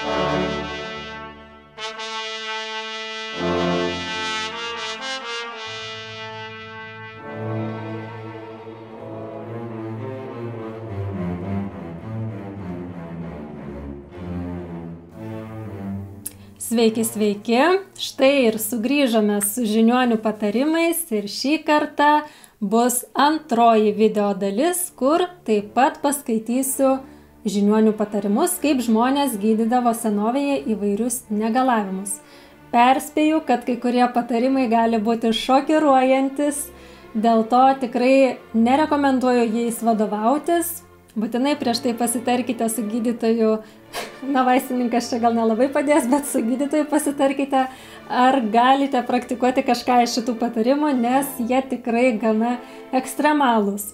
Sveiki, sveiki. Štai ir sugrįžome su žiniuonių patarimais ir šį kartą bus antroji video dalis, kur taip pat paskaitysiu žiniuonių patarimus, kaip žmonės gydydavo senovėje įvairius negalavimus. Perspėju, kad kai kurie patarimai gali būti šokiruojantis, dėl to tikrai nerekomenduoju jais vadovautis. Būtinai prieš tai pasitarkite su gydytoju, vaistininkas čia gal nelabai padės, bet su gydytoju pasitarkite, ar galite praktikuoti kažką iš šitų patarimų, nes jie tikrai gana ekstremalūs.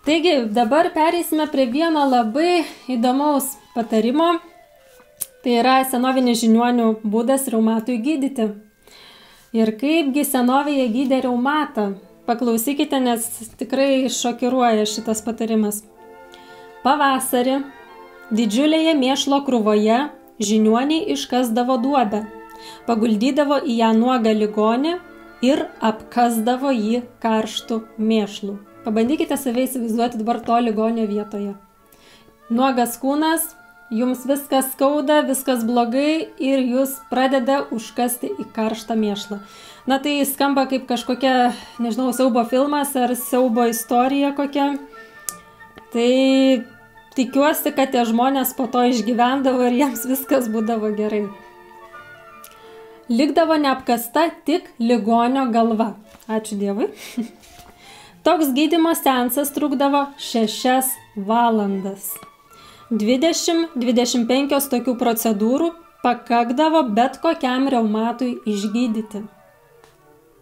Taigi, dabar pereisime prie vieno labai įdomaus patarimo. Tai yra senovinis žiniuonių būdas reumatui gydyti. Ir kaipgi senovėje gydė reumatą? Paklausykite, nes tikrai šokiruoja šitas patarimas. Pavasarį didžiulėje mėšlo krūvoje žiniuoniai iškasdavo duobę, paguldydavo į ją nuogą ligonį ir apkasdavo jį karštų mėšlų. Pabandykite save įsivaizduoti dabar to ligonio vietoje. Nuogas kūnas, jums viskas skauda, viskas blogai ir jūs pradeda užkasti į karštą mėšlą. Na tai skamba kaip kažkokia, nežinau, siaubo filmas ar siaubo istorija kokia. Tai tikiuosi, kad tie žmonės po to išgyvendavo ir jiems viskas būdavo gerai. Likdavo neapkasta tik ligonio galva. Ačiū Dievui. Toks gydymo seansas trukdavo 6 valandas. 20-25 tokių procedūrų pakakdavo bet kokiam reumatui išgydyti.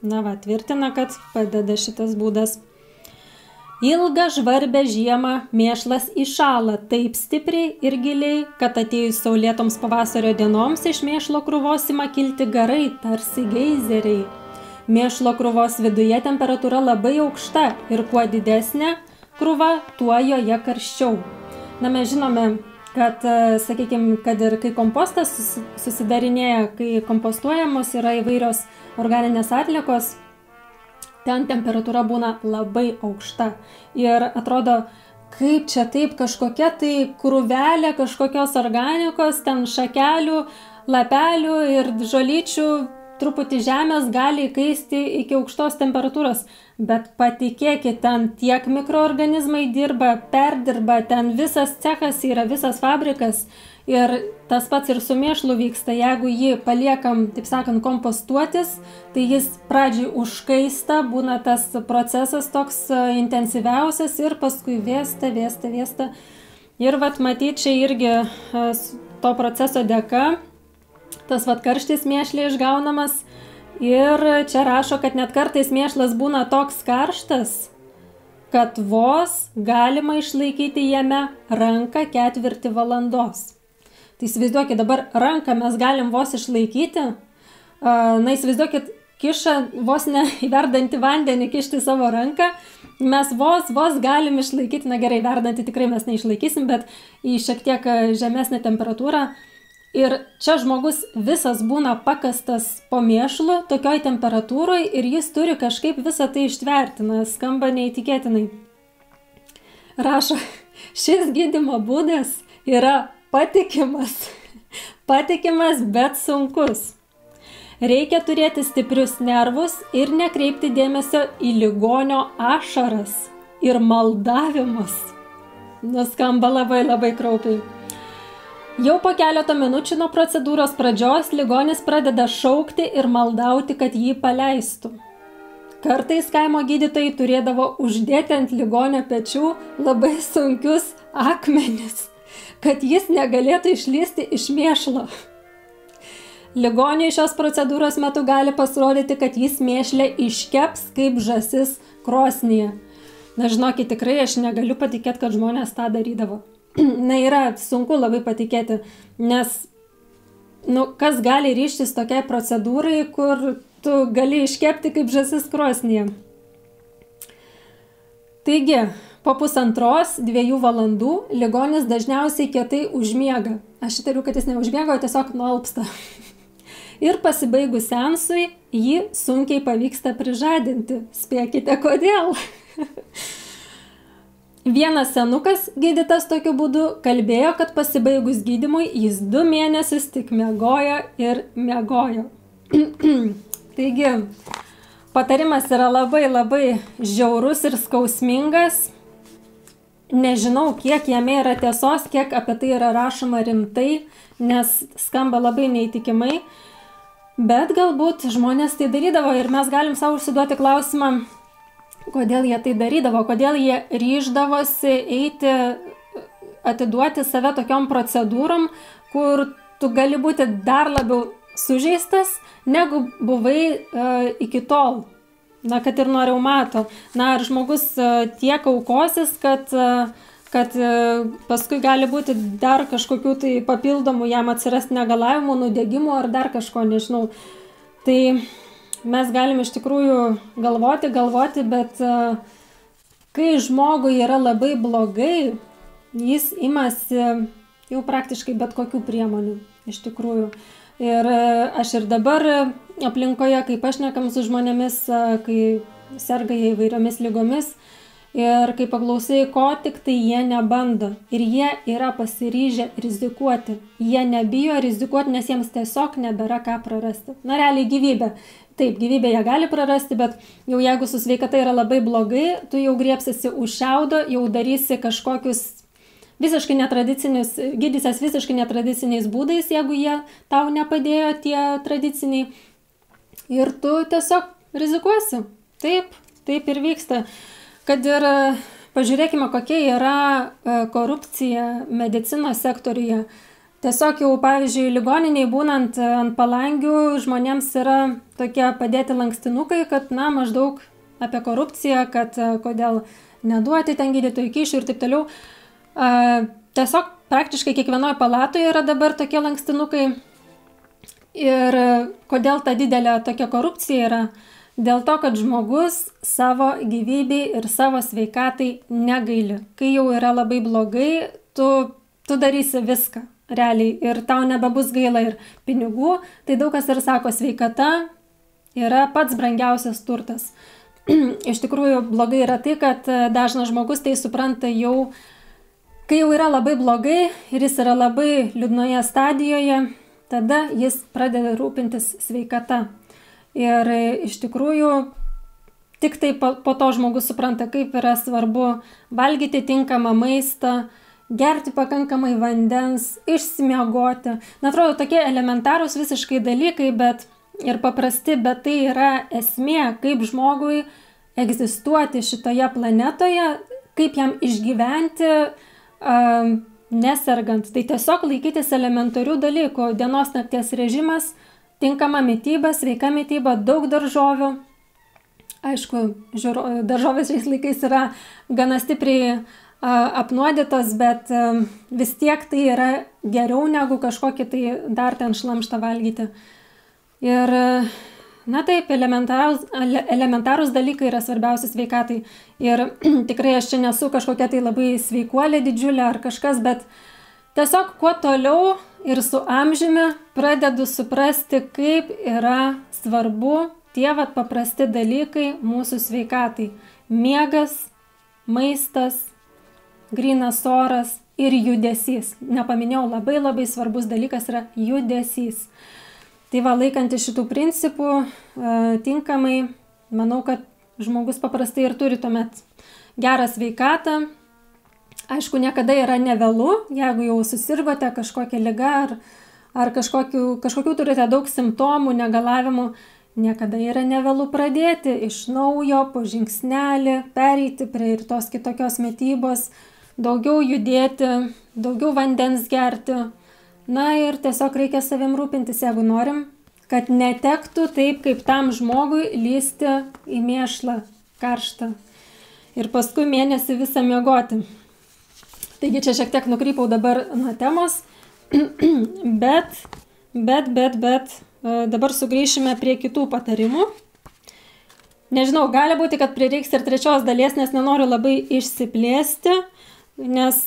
Tvirtina, kad padeda šitas būdas. Ilgą žvarbę žiemą mėšlas įšąla taip stipriai ir giliai, kad atėjus saulėtoms pavasario dienoms iš mėšlo krūvos ima kilti garai, tarsi geizeriai. Mėšlo krūvos viduje temperatūra labai aukšta ir kuo didesnė krūva, tuo joje karščiau. Mes žinome, kad, sakykime, kad ir kai kompostas susidarinėja, kai kompostuojamos yra įvairios organinės atliekos, ten temperatūra būna labai aukšta. Ir atrodo, kaip čia taip kažkokia tai krūvelė kažkokios organikos, ten šakelių, lapelių ir žolyčių, truputį žemės gali įkaisti iki aukštos temperatūros. Bet patikėkit, ten tiek mikroorganizmai dirba, perdirba, ten visas cechas yra, visas fabrikas. Ir tas pats ir su mėšlu vyksta. Jeigu jį paliekam, taip sakant, kompostuotis, tai jis pradžiai užkaista, būna tas procesas toks intensyviausias ir paskui vėsta. Ir matyt, čia irgi to proceso dėka tas karštis mėšlė išgaunamas. Ir čia rašo, kad net kartais mėšlas būna toks karštas, kad vos galima išlaikyti jame ranką 4 valandos. Tai įsivaizduokit, dabar ranką mes galim vos išlaikyti. Įsivaizduokit, kiša vos ne į verdantį vandenį kišti savo ranką. Mes vos galim išlaikyti, gerai, verdantį tikrai mes neišlaikysim, bet į šiek tiek žemesnę temperatūrą. Ir čia žmogus visas būna pakastas po mėšlu, tokioj temperatūroj ir jis turi kažkaip visą tai ištverti. Skamba neįtikėtinai. Rašo, šis gydymo būdas yra patikimas, bet sunkus. Reikia turėti stiprius nervus ir nekreipti dėmesio į ligonio ašaras ir maldavimus. Skamba labai kraupiai. Jau po keletą minučių nuo procedūros pradžios ligonis pradeda šaukti ir maldauti, kad jį paleistų. Kartais kaimo gydytojai turėdavo uždėti ant ligonio pečių labai sunkius akmenis, kad jis negalėtų išlįsti iš mėšlo. Ligoniui šios procedūros metu gali pasirodyti, kad jis mėšlę iškeps kaip žąsis krosnyje. Žinokit, tikrai aš negaliu patikėti, kad žmonės tą darydavo. Yra sunku labai patikėti, nes kas gali ryžtis tokiai procedūrai, kur tu gali iškepti kaip žąsis krosnyje. Taigi, po 1,5–2 valandų ligonis dažniausiai kietai užmiega. Aš įtariu, kad jis neužmiega, o tiesiog nualpsta. Ir pasibaigus seansui jį sunkiai pavyksta prižadinti. Spėkite, kodėl. Vienas senukas, gydytas tokiu būdu, kalbėjo, kad pasibaigus gydymui jis 2 mėnesius tik miegojo ir miegojo. Taigi, patarimas yra labai žiaurus ir skausmingas. Nežinau, kiek jame yra tiesos, kiek apie tai yra rašoma rimtai, nes skamba labai neįtikimai. Bet galbūt žmonės tai darydavo ir mes galim savo užsiduoti klausimą, kodėl jie tai darydavo, kodėl jie ryždavosi eiti, atiduoti save tokiom procedūrom, kur tu gali būti dar labiau sužeistas, negu buvai iki tol. Na, kad ir nuo reumato. Na, ar žmogus tiek aukosis, kad paskui gali būti dar kažkokių tai papildomų, jam atsirasti negalavimų, nudegimų ar dar kažko, nežinau. Tai mes galim iš tikrųjų galvoti, bet kai žmogui yra labai blogai, jis imasi jau praktiškai bet kokių priemonių, iš tikrųjų. Ir aš ir dabar aplinkoje, kai pašnekam su žmonėmis, kai serga jie įvairiomis lygomis ir kai paklausai, ko tik tai jie nebando. Ir jie yra pasiryžę rizikuoti. Jie nebijo rizikuoti, nes jiems tiesiog nebėra ką prarasti. Na, realiai gyvybė. Taip, gyvybę jie gali prarasti, bet jau jeigu su sveikata yra labai blogai, tu jau griebsiesi už šiaudo, jau darysi kažkokius visiškai netradicinius, gydysies visiškai netradiciniais būdais, jeigu jie tau nepadėjo tie tradiciniai. Ir tu tiesiog rizikuosi. Taip ir vyksta. Kad ir pažiūrėkime, kokia yra korupcija medicinos sektoriuje. Tiesiog jau, pavyzdžiui, ligoniniai būnant ant palangių, žmonėms yra tokie padėti lankstinukai, kad, na, maždaug apie korupciją, kad kodėl neduoti ten gydytojų kyšių ir taip toliau. Tiesiog praktiškai kiekvienoje palatoje yra dabar tokie lankstinukai. Ir kodėl ta didelė tokia korupcija yra? Dėl to, kad žmogus savo gyvybei ir savo sveikatai negaili. Kai jau yra labai blogai, tu darysi viską realiai ir tau nebebus gaila ir pinigų. Tai daug kas ir sako, sveikata yra pats brangiausias turtas. Iš tikrųjų blogai yra tai, kad dažnas žmogus tai supranta jau, kai jau yra labai blogai ir jis yra labai liūdnoje stadijoje, tada jis pradeda rūpintis sveikata. Ir iš tikrųjų tik tai po to žmogus supranta, kaip yra svarbu valgyti tinkamą maistą, gerti pakankamai vandens, išsimiegoti. Na, atrodo, tokie elementarūs visiškai dalykai, bet ir paprasti, bet tai yra esmė, kaip žmogui egzistuoti šitoje planetoje, kaip jam išgyventi nesergant. Tai tiesiog laikytis elementarių dalykų. Dienos nakties režimas, tinkama mytyba, sveika mytyba, daug daržovių. Aišku, daržovės šiais laikais yra gana stipriai apnuodytos, bet vis tiek tai yra geriau negu kažkokį tai dar ten šlamštą valgyti. Ir, na taip, elementarūs dalykai yra svarbiausi sveikatai. Ir tikrai aš čia nesu kažkokia tai labai sveikuolė didžiulė ar kažkas, bet tiesiog kuo toliau ir su amžiumi pradedu suprasti, kaip yra svarbu tie paprasti dalykai mūsų sveikatai. Miegas, maistas, grynas oras ir judesys. Nepaminėjau, labai svarbus dalykas yra judesys. Tai va, laikantis šitų principų tinkamai, manau, kad žmogus paprastai ir turi tuomet gerą sveikatą. Aišku, niekada yra nevėlu, jeigu jau susirgote kažkokią ligą ar kažkokių turite daug simptomų, negalavimų, niekada yra nevėlu pradėti iš naujo, po žingsnelį, pereiti prie ir tos kitokios mitybos, daugiau judėti, daugiau vandens gerti. Na ir tiesiog reikia savim rūpintis, jeigu norim, kad netektų taip, kaip tam žmogui lysti į mėšlą karštą ir paskui mėnesį visą miegoti. Taigi čia šiek tiek nukrypau dabar nuo temos, bet dabar sugrįšime prie kitų patarimų. Nežinau, gali būti, kad prireiks ir trečios dalies, nes nenoriu labai išsiplėsti, nes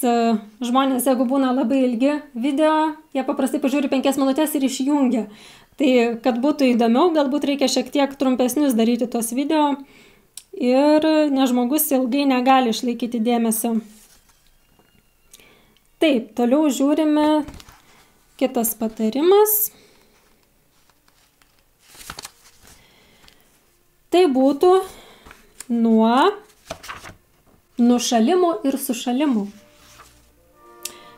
žmonės, jeigu būna labai ilgi video, jie paprastai pažiūri 5 minutės ir išjungia. Tai, kad būtų įdomiau, galbūt reikia šiek tiek trumpesnius daryti tos video ir nes žmogus ilgai negali išlaikyti dėmesio. Taip, toliau žiūrime kitas patarimas. Tai būtų nuo nušalimų ir sušalimų.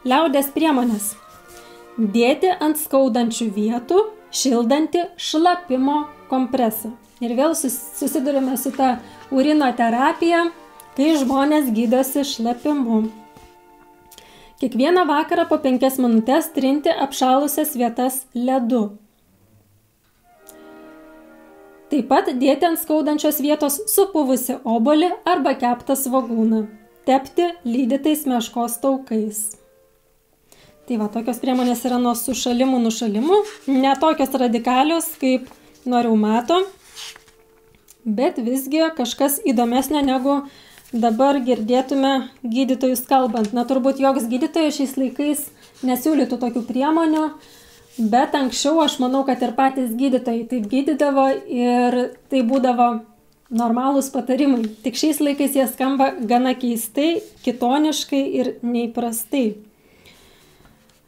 Liaudies priemonės. Dėti ant skaudančių vietų šildantį šlapimo kompresą. Ir vėl susidurime su ta urinoterapija, kai žmonės gydosi šlapimu. Kiekvieną vakarą po 5 minutės trinti apšalusias vietas ledu. Taip pat dėti ant skaudančios vietos supuvusi obuolį arba keptą svogūną. Tepti lydytais meškos taukais. Tai va, tokios priemonės yra nuo sušalimų, nušalimų. Ne tokios radikalios kaip nuo reumato, bet visgi kažkas įdomesnio negu dabar girdėtume gydytojus kalbant. Na, turbūt joks gydytojas šiais laikais nesiūlytų tokių priemonių, bet anksčiau aš manau, kad ir patys gydytojai taip gydydavo ir tai būdavo normalūs patarimai. Tik šiais laikais jie skamba gana keistai, kitoniškai ir neįprastai.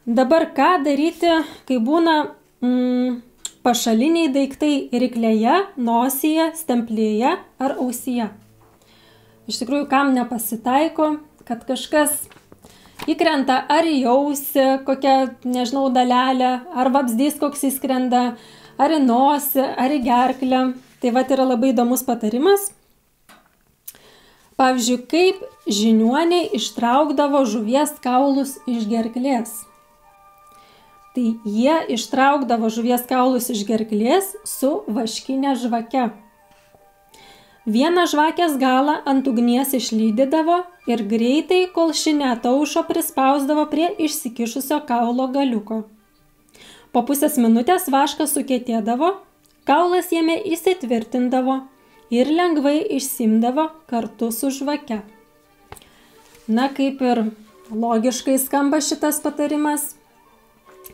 Dabar ką daryti, kai būna pašaliniai daiktai ryklėje, nosyje, stemplėje ar ausyje? Iš tikrųjų, kam nepasitaiko, kad kažkas įkrenta ar į ausį, kokią, nežinau, dalelę, ar vabzdys koks įskrenda, ar į nosį, ar į gerklę. Tai vat yra labai įdomus patarimas. Pavyzdžiui, kaip žiniuoniai ištraukdavo žuvies kaulus iš gerklės. Tai jie ištraukdavo žuvies kaulus iš gerklės su vaškinė žvake. Vieną žvakės galą ant ugnies išlydydavo ir greitai, kol ši netaušo, prispausdavo prie išsikišusio kaulo galiuko. Po pusės minutės vaškas sukietėdavo, kaulas jame įsitvirtindavo ir lengvai išsimdavo kartu su žvake. Na, kaip ir logiškai skamba šitas patarimas,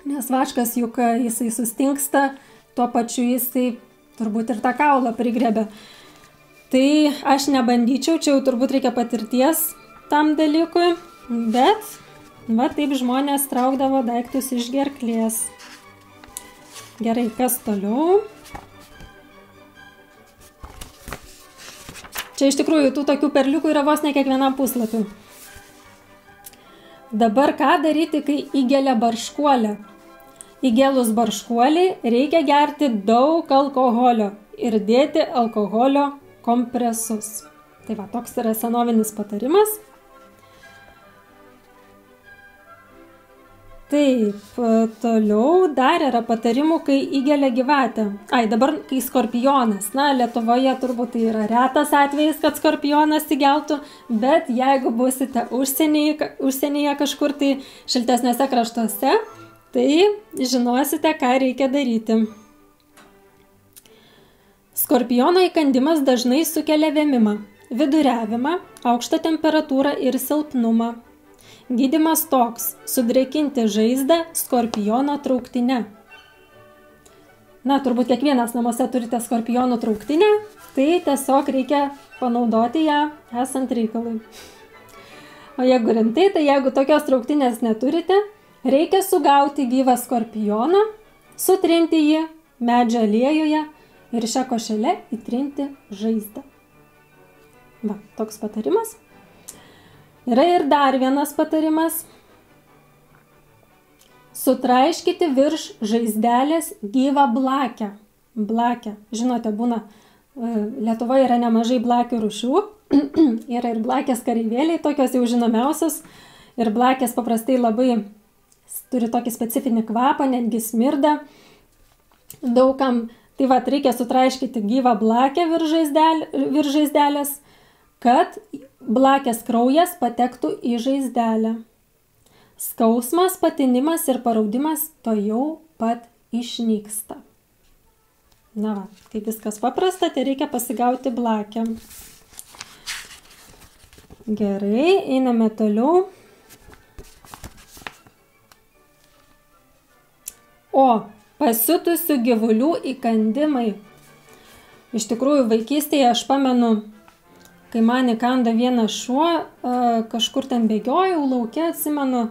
nes vaškas juk jisai sustingsta, tuo pačiu jisai turbūt ir tą kaulą prigrebia. Tai aš nebandyčiau, čia jau turbūt reikia patirties tam dalykui, bet va taip žmonės traukdavo daiktus iš gerklės. Gerai, kas toliau? Čia iš tikrųjų tų tokių perliukų yra vos ne kiekvienam puslapiu. Dabar ką daryti, kai įgelia barškuolė? Įgelus barškuoliai reikia gerti daug alkoholio ir dėti alkoholio kompresus. Tai va, toks yra senovinis patarimas. Taip, toliau dar yra patarimų, kai įgelia gyvatė. Dabar kai skorpionas. Na, Lietuvoje turbūt tai yra retas atvejis, kad skorpionas įgeltų, bet jeigu busite užsienyje kažkur tai šiltesniuose kraštuose, tai žinosite, ką reikia daryti. Skorpiono įkandimas dažnai sukelia vėmimą, viduriavimą, aukštą temperatūrą ir silpnumą. Gydymas toks – sudrėkinti žaizdą skorpiono trauktine. Na, turbūt kiekvienas namuose turite skorpionų trauktinę, tai tiesiog reikia panaudoti ją esant reikalui. O jeigu rimtai, tai jeigu tokios trauktinės neturite, reikia sugauti gyvą skorpioną, sutrinti jį medžio aliejuje ir šią košelę įtrinti žaizdą. Va, toks patarimas. Yra ir dar vienas patarimas. Sutraiškyti virš žaizdelės gyvą blakę. Blakę. Žinote, būna, Lietuvoje yra nemažai blakių rūšių. Yra ir blakės kareivėliai, tokios jau žinomiausios. Ir blakės paprastai labai turi tokį specifinį kvapą, netgi smirda daugam. Tai va, reikia sutraiškyti gyvą blakę virš žaizdelės, kad blakės kraujas patektų į žaizdelę. Skausmas, patinimas ir paraudimas to jau pat išnyksta. Na va, kai viskas paprasta, tai reikia pasigauti blakę. Gerai, einame toliau. O, pasiutusių gyvulių įkandimai. Iš tikrųjų, vaikystėje aš pamenu, kai man įkanda vienas šuo, kažkur ten bėgiojau lauke, atsimenu,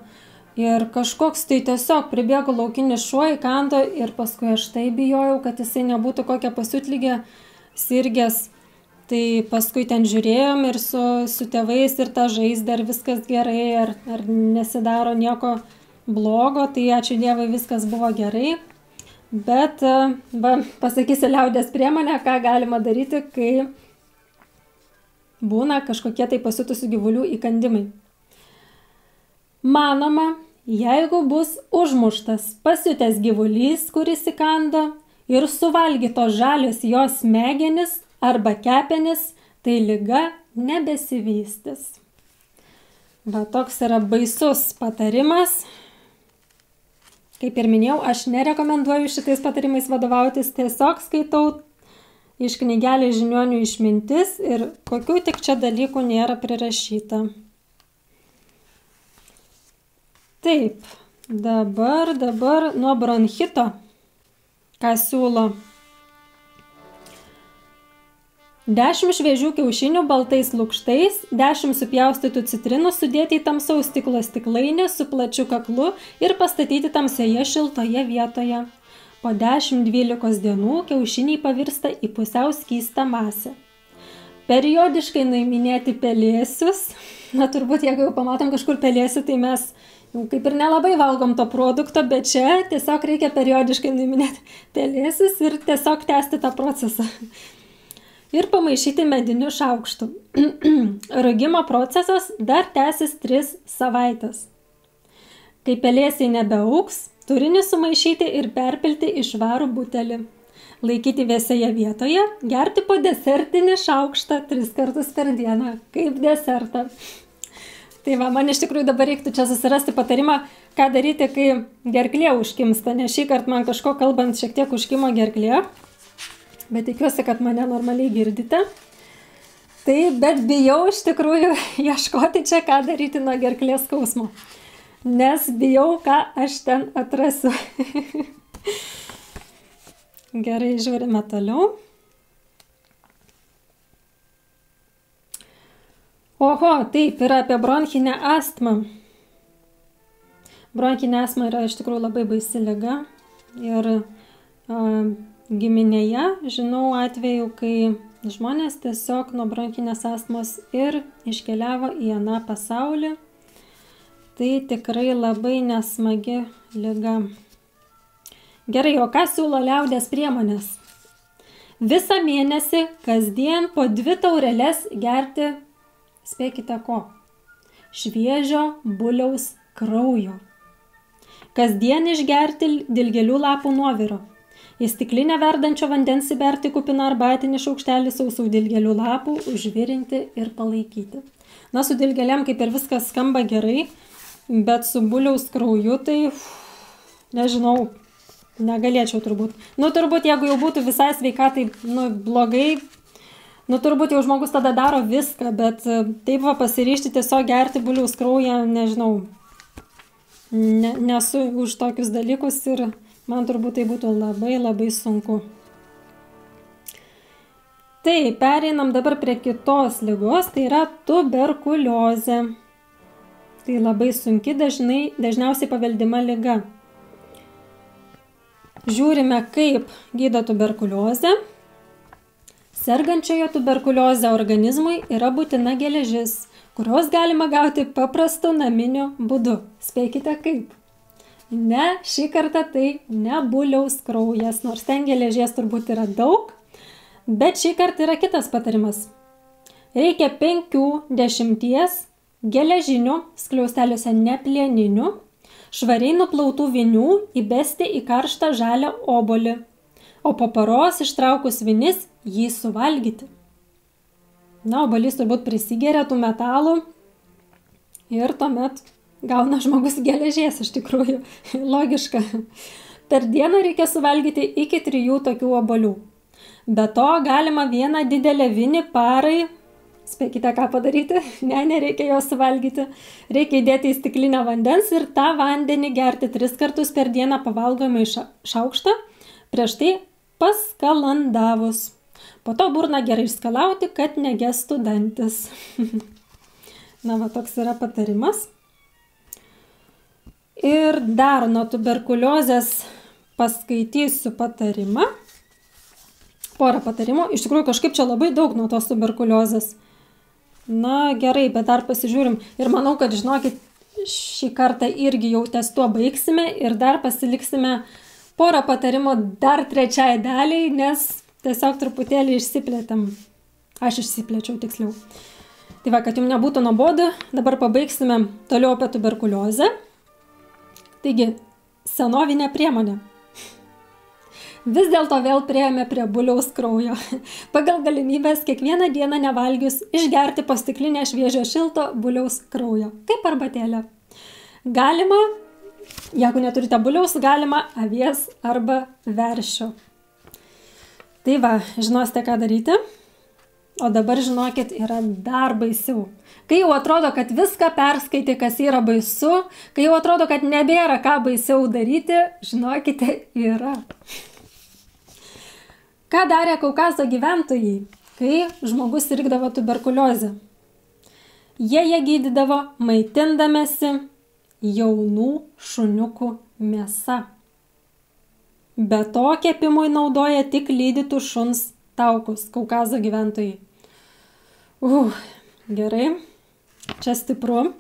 ir kažkoks tai tiesiog pribėgo laukinis šuo, įkando ir paskui aš tai bijojau, kad jisai nebūtų kokią pasiutlygę sirgęs. Tai paskui ten žiūrėjom ir su tėvais ir ta žaizda, ar viskas gerai, ar nesidaro nieko blogo, tai ačiū Dievui viskas buvo gerai. Bet pasakysiu liaudės priemonę, ką galima daryti, kai būna kažkokie tai pasiutusių gyvulių įkandimai. Manoma, jeigu bus užmuštas pasiutęs gyvulys, kuris įkando, ir suvalgytos žalios jos smegenis arba kepenis, tai liga nebesivystys. Va, toks yra baisus patarimas. Kaip ir minėjau, aš nerekomenduoju šitais patarimais vadovautis, tiesiog skaitau iš knygelės Žiniuonių išmintis ir kokių tik čia dalykų nėra prirašyta. Taip, dabar nuo bronchito, ką siūlo. 10 šviežių kiaušinių baltais lukštais, 10 supjaustytų citrinų sudėti į tamsaus stiklo stiklainį su plačiu kaklu ir pastatyti tamsioje šiltoje vietoje. Po 10-12 dienų kiaušiniai pavirsta į pusiau skystą masę. Periodiškai nuiminėti pelėsius. Na, turbūt, jeigu jau pamatom kažkur pelėsių, tai mes jau kaip ir nelabai valgom to produkto, bet čia tiesiog reikia periodiškai nuiminėti pelėsius ir tiesiog tęsti tą procesą. Ir pamaišyti mediniu šaukštu. Rūgimo procesas dar tęsis 3 savaitės. Kai pelėsiai nebeaugs, turinį sumaišyti ir perpilti į švarų butelį. Laikyti vėsioje vietoje, gerti po desertinį šaukštą 3 kartus per dieną, kaip desertą. Tai va, man iš tikrųjų dabar reiktų čia susirasti patarimą, ką daryti, kai gerklė užkimsta, nes šį kartą man kažko kalbant šiek tiek užkimo gerklė. Bet tikiuosi, kad mane normaliai girdite. Tai, bet bijau iš tikrųjų ieškoti čia, ką daryti nuo gerklės skausmo. Nes bijau, ką aš ten atrasiu. Gerai, žiūrime toliau. Oho, taip, yra apie bronchinę astmą. Bronchinė astma yra iš tikrųjų labai baisi liga. Ir giminėje žinau atvejų, kai žmonės tiesiog nuo bronchinės astmos ir iškeliavo į aną pasaulį. Tai tikrai labai nesmagi liga. Gerai, o ką siūlo liaudės priemonės? Visą mėnesį kasdien po 2 taureles gerti, spėkite ko? Šviežio buliaus kraujo. Kasdien išgerti dilgėlių lapų nuoviro. Į stiklinę verdančio vandens įberti kupiną arbatinį šaukštelį sausų dilgėlių lapų, užvirinti ir palaikyti. Na, su dilgėlėm kaip ir viskas skamba gerai, bet su buliaus krauju tai, nežinau, negalėčiau turbūt. Nu, turbūt, jeigu jau būtų visai sveika, tai, blogai, turbūt jau žmogus tada daro viską, bet taip va pasiryžti tiesiog gerti buliaus kraują, nežinau, nesu už tokius dalykus ir man turbūt tai būtų labai, labai sunku. Tai, pereinam dabar prie kitos ligos, tai yra tuberkuliozė. Tai labai sunki, dažniausiai paveldima liga. Žiūrime, kaip gydo tuberkuliozę. Sergančiojo tuberkuliozę organizmui yra būtina geležis, kurios galima gauti paprastu naminiu būdu. Spėkite kaip? Ne, šį kartą tai ne buliaus kraujas, nors ten geležies turbūt yra daug, bet šį kartą yra kitas patarimas. Reikia 50 geležinių, skliausteliuose neplieninių, švariai nuplautų vinių įbesti į karštą žalią obuolį, o po paros ištraukus vinis jį suvalgyti. Na, obuolys turbūt prisigeria tų metalų ir tuomet gauna žmogus geležies, iš tikrųjų, logiška. Per dieną reikia suvalgyti iki 3 tokių obuolių. Be to galima vieną didelę vinį parai, spėkite ką padaryti, nereikia jo suvalgyti, reikia įdėti į stiklinę vandens ir tą vandenį gerti 3 kartus per dieną pavalgomai šaukštą, prieš tai paskalandavus. Po to burną gerai išskalauti, kad negestų dantis. Na, va, toks yra patarimas. Ir dar nuo tuberkuliozės paskaitysiu patarimą. Porą patarimų. Iš tikrųjų, kažkaip čia labai daug nuo tos tuberkuliozės. Na, gerai, bet dar pasižiūrim. Ir manau, kad, žinokit, šį kartą irgi jau ties tuo baigsime ir dar pasiliksime porą patarimų dar 3 daliai, nes tiesiog truputėlį išsiplėtėm. Aš išsiplėčiau tiksliau. Tai va, kad jums nebūtų nuobodu, dabar pabaigsime toliau apie tuberkuliozę. Taigi, senovinė priemonė. Vis dėlto vėl priėjome prie buliaus kraujo. Pagal galimybės kiekvieną dieną nevalgius išgerti po stiklinę šviežio šilto buliaus kraujo. Kaip arbatėlė. Galima, jeigu neturite buliaus, galima avies arba veršio. Tai va, žinosite, ką daryti. O dabar, žinokit, yra dar baisiau. Kai jau atrodo, kad viską perskaitė, kas yra baisu, kai jau atrodo, kad nebėra ką baisiau daryti, žinokite, yra. Ką darė Kaukazo gyventojai, kai žmogus sirgdavo tuberkuliozę? Jie gydydavo maitindamėsi jaunų šuniukų mėsa. Be to kepimui naudoja tik lydytų šuns taukus Kaukazo gyventojai. Gerai, čia stipru.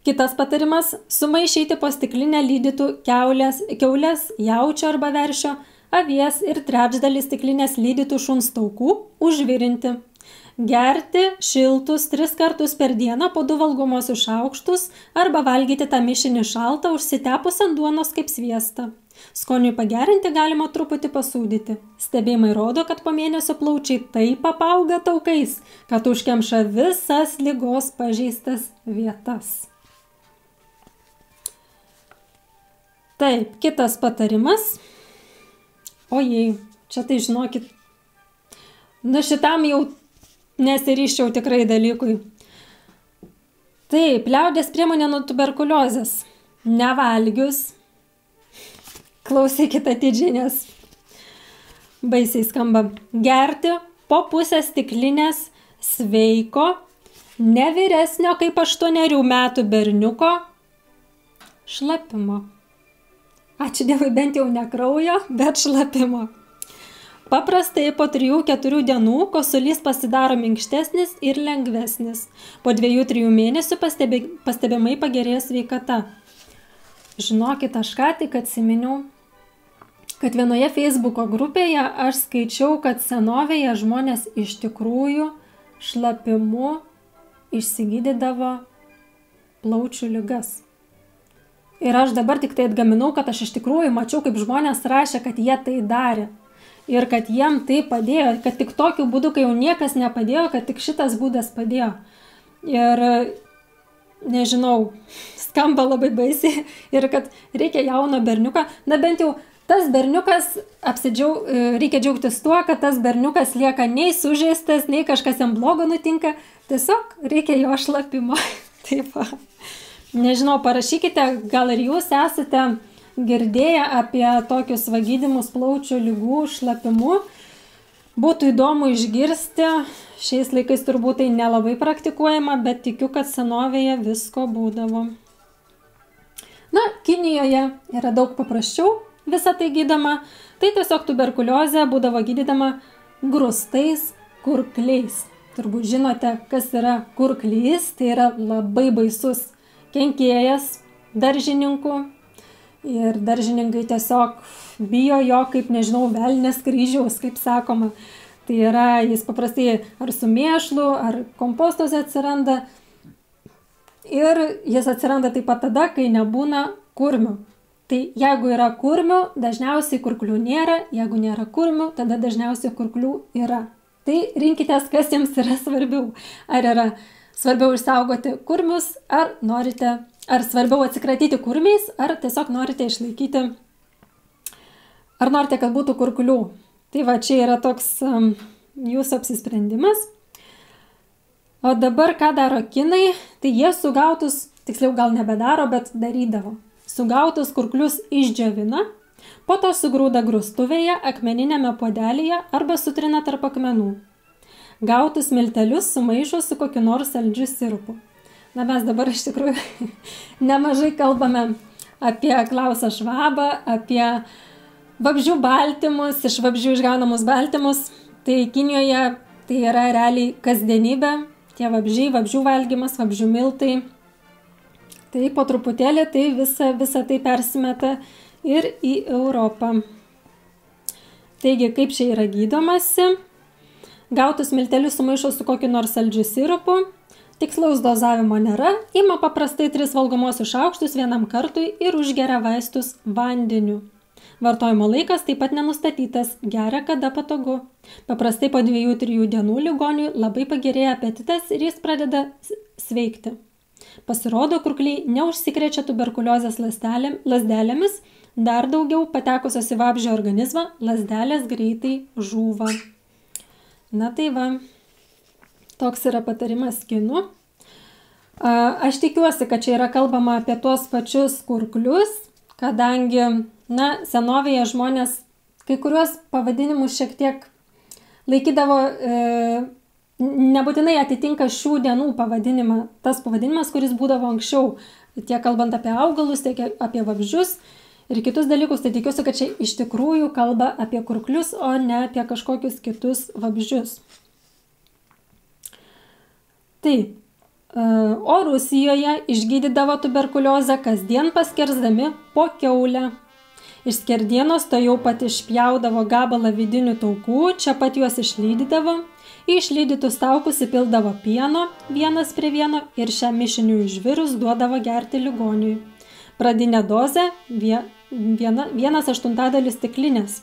Kitas patarimas – sumaišyti po stiklinę lydytų kiaulės, jaučio arba veršio, avies ir 3/3 stiklinės lydytų šuns taukų, užvirinti. Gerti šiltus 3 kartus per dieną po 2 valgomosius šaukštus arba valgyti tą mišinį šaltą užsitepus ant duonos kaip sviestą. Skoniui pagerinti galima truputį pasūdyti. Stebėjimai rodo, kad po mėnesio plaučiai taip apauga taukais, kad užkemša visas ligos pažeistas vietas. Taip, kitas patarimas. Ojei, čia tai žinokit, šitam jau nesiryščiau tikrai dalykui. Taip, liaudies priemonė nuo tuberkuliozės. Nevalgius. Klausykit atidžiai, nes baisiai skamba. Gerti po pusę stiklinės sveiko, ne vyresnio kaip 8 metų berniuko šlapimo. Ačiū Dievui, bent jau ne kraujo, bet šlapimo. Paprastai po 3-4 dienų kosulys pasidaro minkštesnis ir lengvesnis. Po 2-3 mėnesių pastebimai pagerės sveikata. Žinokit, aš ką tik atsiminiau, kad vienoje Facebooko grupėje aš skaičiau, kad senovėje žmonės iš tikrųjų šlapimu išsigydydavo plaučių ligas. Ir aš dabar tik tai atgaminau, kad aš iš tikrųjų mačiau, kaip žmonės rašė, kad jie tai darė. Ir kad jiem tai padėjo, kad tik tokiu būdu, kai jau niekas nepadėjo, kad tik šitas būdas padėjo. Ir nežinau, skamba labai baisiai ir kad reikia jauno berniuką. Na bent jau tas berniukas, reikia džiaugtis tuo, kad tas berniukas lieka nei sužeistas, nei kažkas jam blogo nutinka. Tiesiog reikia jo šlapimo. Taip va. Nežinau, parašykite, gal ir jūs esate girdėję apie tokius gydymus plaučių ligų šlapimu. Būtų įdomu išgirsti. Šiais laikais turbūt tai nelabai praktikuojama, bet tikiu, kad senovėje visko būdavo. Na, Kinijoje yra daug paprasčiau visą tai gydoma. Tai tiesiog tuberkuliozė būdavo gydydama grūstais kurkliais. Turbūt žinote, kas yra kurklys. Tai yra labai baisus kenkėjas daržininkų. Ir daržininkai tiesiog bijo jo, kaip, nežinau, velnės kryžiaus, kaip sakoma. Tai yra, jis paprastai ar su mėšlu, ar kompostuose atsiranda. Ir jis atsiranda taip pat tada, kai nebūna kurmių. Tai jeigu yra kurmių, dažniausiai kurklių nėra. Jeigu nėra kurmių, tada dažniausiai kurklių yra. Tai rinkitės, kas jums yra svarbiau. Ar yra svarbiau išsaugoti kurmius, ar svarbiau atsikratyti kurmiais, ar tiesiog norite išlaikyti ar norite, kad būtų kurkulių. Tai va, čia yra toks jūsų apsisprendimas. O dabar ką daro kinai, tai jie sugautus, tiksliau gal nebedaro, bet darydavo. Sugautus kurklius išdžiovina, po to sugrūda grūstuvėje, akmeninėme puodelyje arba sutrina tarp akmenų. Gautus miltelius sumaišo su kokiu nors saldžiu sirupu. Na, mes dabar iš tikrųjų nemažai kalbame apie Klausą Švabą, apie vabzdžių baltymus, iš vabzdžių išgaunamus baltymus. Tai Kinijoje tai yra realiai kasdienybė, tie vabzdžiai, vabzdžių valgymas, vabzdžių miltai. Tai po truputėlį tai visa tai persimeta ir į Europą. Taigi, kaip čia yra gydomasi? Gautus miltelius sumaišo su kokiu nors saldžiu sirupu. Tikslaus dozavimo nėra, ima paprastai 3 valgomosius šaukštus vienam kartui ir užgeria vaistus vandeniu. Vartojimo laikas taip pat nenustatytas, geria kada patogu. Paprastai po 2-3 dienų ligoniui labai pagerėja apetitas ir jis pradeda sveikti. Pasirodo, kurkliai neužsikrečia tuberkuliozės lazdelėmis, dar daugiau patekusios į vabzdžio organizmą, lazdelės greitai žūva. Na tai va. Toks yra patarimas kinų. Aš tikiuosi, kad čia yra kalbama apie tuos pačius kurklius, kadangi, na, senovėje žmonės kai kuriuos pavadinimus šiek tiek laikydavo, nebūtinai atitinka šių dienų pavadinimą, tas pavadinimas, kuris būdavo anksčiau, tiek kalbant apie augalus, tiek apie vabzdžius ir kitus dalykus, tai tikiuosi, kad čia iš tikrųjų kalba apie kurklius, o ne apie kažkokius kitus vabzdžius. Taip, o Rusijoje išgydydavo tuberkuliozę kasdien paskersdami po kiaulę. Iš skerdienos to jau pat išpjaudavo gabalą vidinių taukų, čia pat juos išlydydavo, į išlydytus taukus įpildavo pieno 1:1 ir šiam mišiniui išvirus duodavo gerti ligoniui. Pradinė dozė 1/8 stiklinės.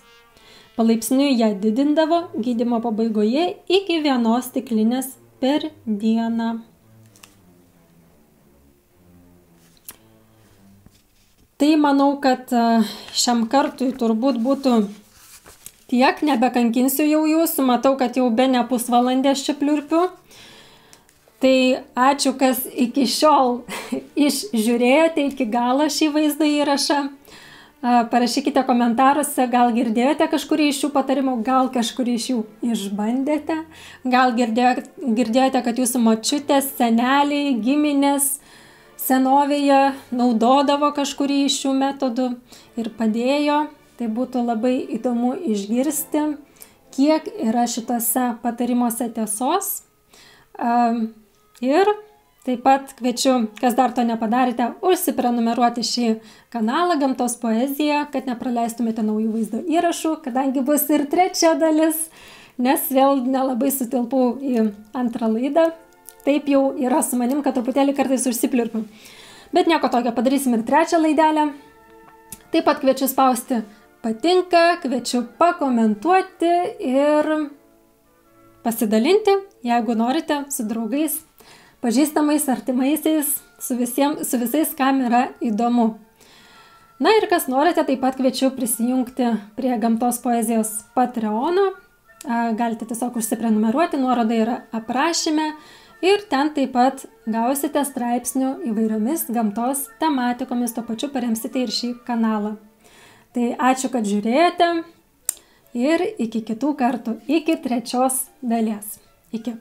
Palaipsniui ją didindavo gydymo pabaigoje iki 1 stiklinės per dieną. Tai manau, kad šiam kartui turbūt būtų tiek, nebekankinsiu jau jūsų, matau, kad jau be ne pusvalandės čia pliurpiu. Tai ačiū, kas iki šiol išžiūrėjote iki galo šį vaizdo įrašą. Parašykite komentaruose, gal girdėjote kažkurį iš šių patarimų, gal kažkurį iš jų išbandėte, gal girdėjote, kad jūsų močiutės, seneliai, giminės senovėje naudodavo kažkurį iš šių metodų ir padėjo. Tai būtų labai įdomu išgirsti, kiek yra šitose patarimuose tiesos. Ir taip pat kviečiu, kas dar to nepadarėte, užsiprenumeruoti šį kanalą Gamtos poezija, kad nepraleistumėte naujų vaizdo įrašų, kadangi bus ir 3 dalis, nes vėl nelabai sutilpau į 2 laidą. Taip jau yra su manim, kad truputėlį kartais užsipliurpiu. Bet nieko tokio, padarysim ir 3 laidelę. Taip pat kviečiu spausti patinka, kviečiu pakomentuoti ir pasidalinti, jeigu norite, su draugais, pažįstamais, artimaisiais, su visais, kam yra įdomu. Na ir kas norite, taip pat kviečiu prisijungti prie Gamtos poezijos Patreono. Galite tiesiog užsiprenumeruoti, nuoroda yra aprašyme ir ten taip pat gausite straipsnių įvairiomis gamtos tematikomis, tuo pačiu paremsite ir šį kanalą. Tai ačiū, kad žiūrėjote ir iki kitų kartų, iki 3 dalies. Iki.